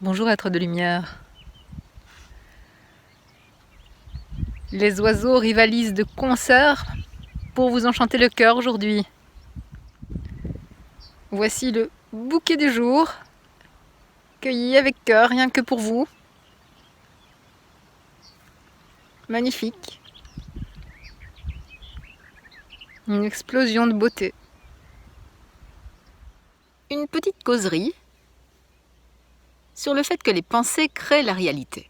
Bonjour être de lumière. Les oiseaux rivalisent de concerts pour vous enchanter le cœur aujourd'hui. Voici le bouquet du jour, cueilli avec cœur, rien que pour vous. Magnifique. Une explosion de beauté. Une petite causerie sur le fait que les pensées créent la réalité.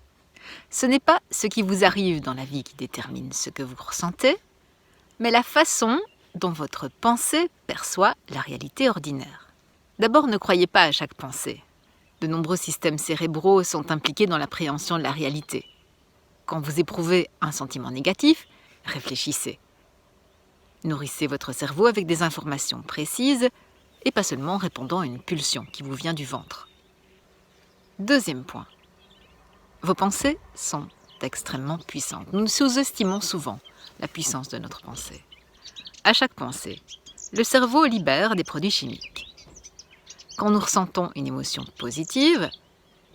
Ce n'est pas ce qui vous arrive dans la vie qui détermine ce que vous ressentez, mais la façon dont votre pensée perçoit la réalité ordinaire. D'abord, ne croyez pas à chaque pensée. De nombreux systèmes cérébraux sont impliqués dans l'appréhension de la réalité. Quand vous éprouvez un sentiment négatif, réfléchissez. Nourrissez votre cerveau avec des informations précises et pas seulement répondant à une pulsion qui vous vient du ventre. Deuxième point. Vos pensées sont extrêmement puissantes. Nous sous-estimons souvent la puissance de notre pensée. À chaque pensée, le cerveau libère des produits chimiques. Quand nous ressentons une émotion positive,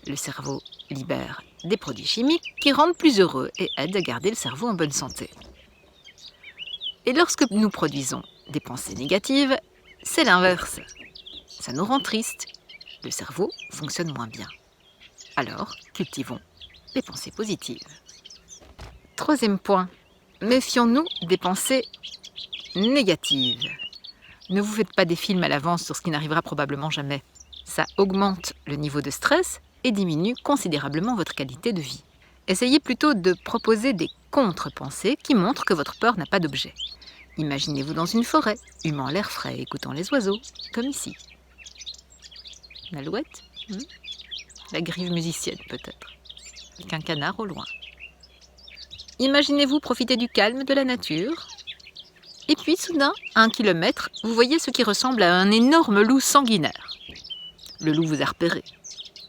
le cerveau libère des produits chimiques qui rendent plus heureux et aident à garder le cerveau en bonne santé. Et lorsque nous produisons des pensées négatives, c'est l'inverse. Ça nous rend tristes. Le cerveau fonctionne moins bien. Alors, cultivons les pensées positives. Troisième point, méfions-nous des pensées négatives. Ne vous faites pas des films à l'avance sur ce qui n'arrivera probablement jamais. Ça augmente le niveau de stress et diminue considérablement votre qualité de vie. Essayez plutôt de proposer des contre-pensées qui montrent que votre peur n'a pas d'objet. Imaginez-vous dans une forêt, humant l'air frais, écoutant les oiseaux, comme ici. L'alouette, la grive musicienne peut-être, avec un canard au loin. Imaginez-vous profiter du calme de la nature. Et puis soudain, à 1 kilomètre, vous voyez ce qui ressemble à un énorme loup sanguinaire. Le loup vous a repéré.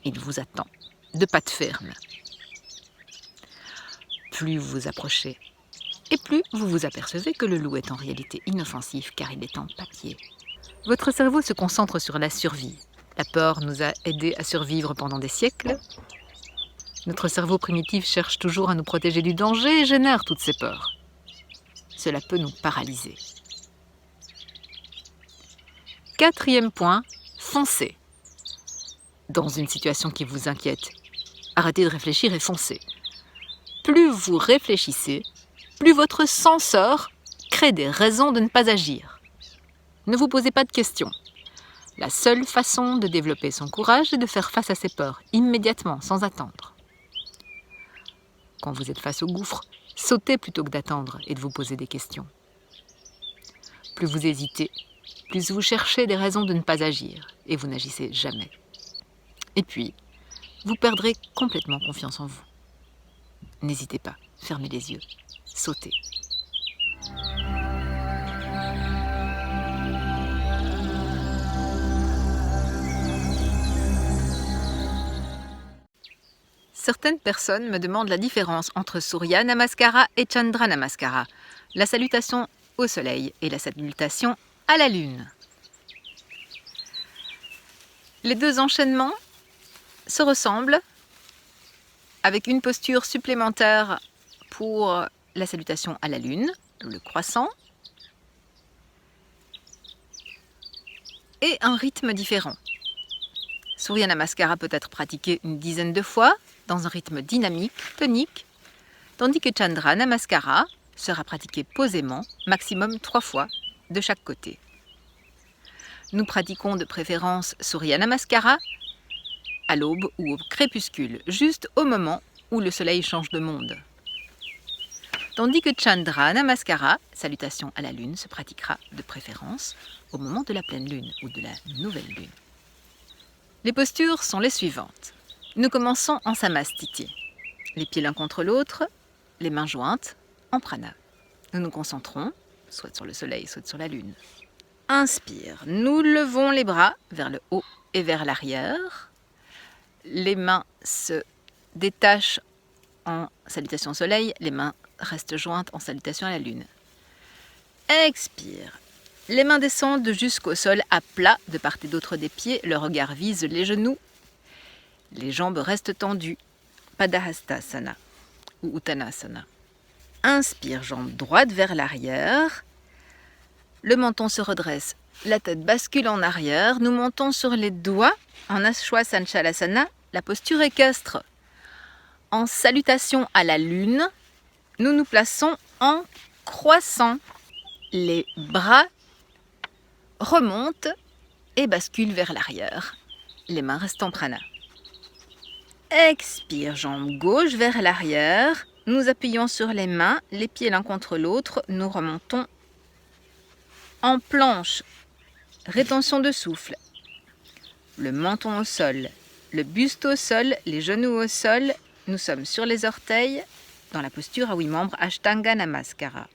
Il vous attend, de pattes fermes. Plus vous vous approchez, et plus vous vous apercevez que le loup est en réalité inoffensif car il est en papier. Votre cerveau se concentre sur la survie. La peur nous a aidés à survivre pendant des siècles. Notre cerveau primitif cherche toujours à nous protéger du danger et génère toutes ces peurs. Cela peut nous paralyser. Quatrième point, foncez. Dans une situation qui vous inquiète, arrêtez de réfléchir et foncez. Plus vous réfléchissez, plus votre censeur crée des raisons de ne pas agir. Ne vous posez pas de questions. La seule façon de développer son courage est de faire face à ses peurs, immédiatement, sans attendre. Quand vous êtes face au gouffre, sautez plutôt que d'attendre et de vous poser des questions. Plus vous hésitez, plus vous cherchez des raisons de ne pas agir, et vous n'agissez jamais. Et puis, vous perdrez complètement confiance en vous. N'hésitez pas, fermez les yeux, sautez. Certaines personnes me demandent la différence entre Surya Namaskara et Chandra Namaskara, la salutation au soleil et la salutation à la lune. Les deux enchaînements se ressemblent avec une posture supplémentaire pour la salutation à la lune, le croissant, et un rythme différent. Surya Namaskara peut être pratiqué une dizaine de fois dans un rythme dynamique, tonique, tandis que Chandra Namaskara sera pratiqué posément, maximum 3 fois, de chaque côté. Nous pratiquons de préférence Surya Namaskara à l'aube ou au crépuscule, juste au moment où le soleil change de monde. Tandis que Chandra Namaskara, salutation à la lune, se pratiquera de préférence au moment de la pleine lune ou de la nouvelle lune. Les postures sont les suivantes. Nous commençons en Samastiti, les pieds l'un contre l'autre, les mains jointes, en prana. Nous nous concentrons, soit sur le soleil, soit sur la lune. Inspire, nous levons les bras vers le haut et vers l'arrière. Les mains se détachent en salutation au soleil, les mains restent jointes en salutation à la lune. Expire. Les mains descendent jusqu'au sol à plat de part et d'autre des pieds, le regard vise les genoux. Les jambes restent tendues, Padahastasana ou Uttanasana. Inspire, jambes droites vers l'arrière. Le menton se redresse, la tête bascule en arrière. Nous montons sur les doigts en Ashwasanchalasana, la posture équestre. En salutation à la lune, nous nous plaçons en croissant. Les bras remontent et basculent vers l'arrière. Les mains restent en prana. Expire, jambe gauche vers l'arrière. Nous appuyons sur les mains, les pieds l'un contre l'autre. Nous remontons en planche. Rétention de souffle. Le menton au sol, le buste au sol, les genoux au sol. Nous sommes sur les orteils dans la posture à 8 membres Ashtanga Namaskara.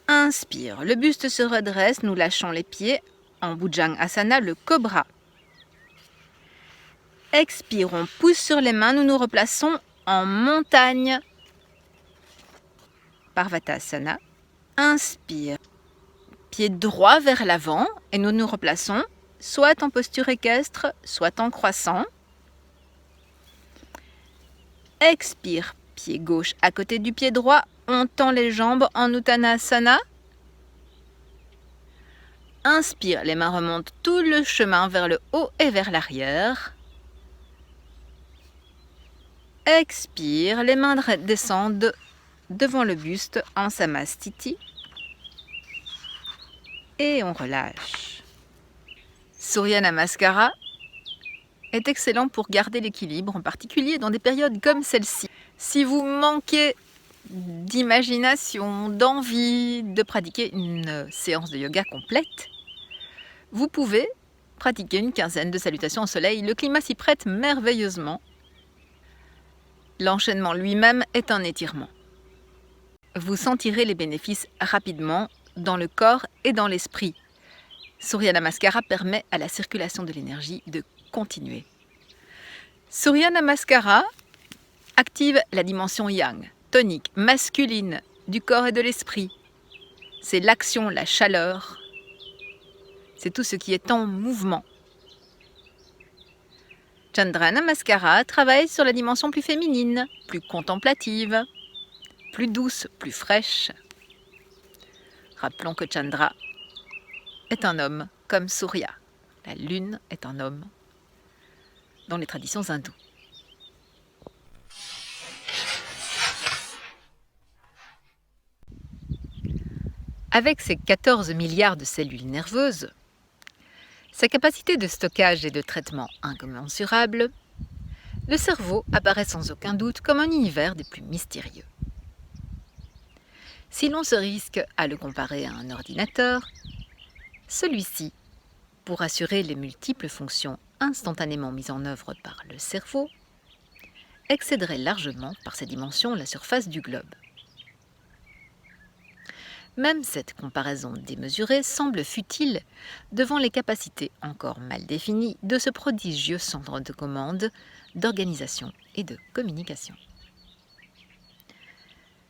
Inspire, le buste se redresse, nous lâchons les pieds en Bhujangasana, le cobra. Expire, on pousse sur les mains, nous nous replaçons en montagne. Parvatasana. Inspire, pied droit vers l'avant et nous nous replaçons soit en posture équestre, soit en croissant. Expire, pied gauche à côté du pied droit, on tend les jambes en Uttanasana. Inspire, les mains remontent tout le chemin vers le haut et vers l'arrière. Expire, les mains descendent devant le buste en Samastiti. Et on relâche. Surya Namaskara est excellent pour garder l'équilibre, en particulier dans des périodes comme celle-ci. Si vous manquez d'imagination, d'envie de pratiquer une séance de yoga complète, vous pouvez pratiquer une quinzaine de salutations au soleil. Le climat s'y prête merveilleusement. L'enchaînement lui-même est un étirement. Vous sentirez les bénéfices rapidement dans le corps et dans l'esprit. Surya Namaskara permet à la circulation de l'énergie de continuer. Surya Namaskara active la dimension yang, tonique, masculine du corps et de l'esprit. C'est l'action, la chaleur. C'est tout ce qui est en mouvement. Chandra Namaskara travaille sur la dimension plus féminine, plus contemplative, plus douce, plus fraîche. Rappelons que Chandra est un homme comme Surya. La lune est un homme dans les traditions hindoues. Avec ses 14 milliards de cellules nerveuses, sa capacité de stockage et de traitement incommensurable, le cerveau apparaît sans aucun doute comme un univers des plus mystérieux. Si l'on se risque à le comparer à un ordinateur, celui-ci, pour assurer les multiples fonctions instantanément mises en œuvre par le cerveau, excéderait largement par ses dimensions la surface du globe. Même cette comparaison démesurée semble futile devant les capacités encore mal définies de ce prodigieux centre de commande, d'organisation et de communication.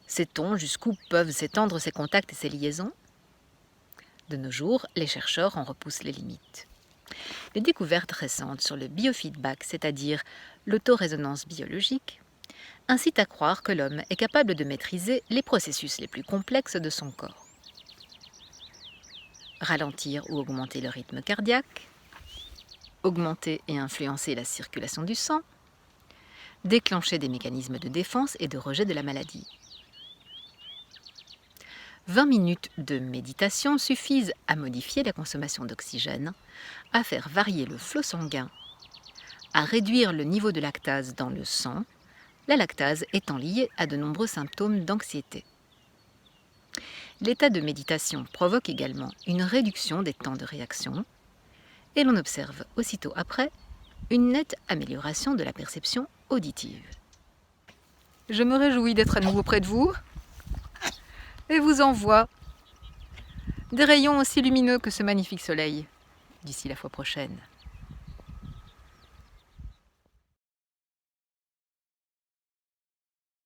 Sait-on jusqu'où peuvent s'étendre ces contacts et ces liaisons ? De nos jours, les chercheurs en repoussent les limites. Les découvertes récentes sur le biofeedback, c'est-à-dire l'autorésonance biologique, incitent à croire que l'homme est capable de maîtriser les processus les plus complexes de son corps. Ralentir ou augmenter le rythme cardiaque, augmenter et influencer la circulation du sang, déclencher des mécanismes de défense et de rejet de la maladie. 20 minutes de méditation suffisent à modifier la consommation d'oxygène, à faire varier le flot sanguin, à réduire le niveau de lactase dans le sang, la lactase étant liée à de nombreux symptômes d'anxiété. L'état de méditation provoque également une réduction des temps de réaction et l'on observe aussitôt après une nette amélioration de la perception auditive. Je me réjouis d'être à nouveau près de vous et vous envoie des rayons aussi lumineux que ce magnifique soleil d'ici la fois prochaine.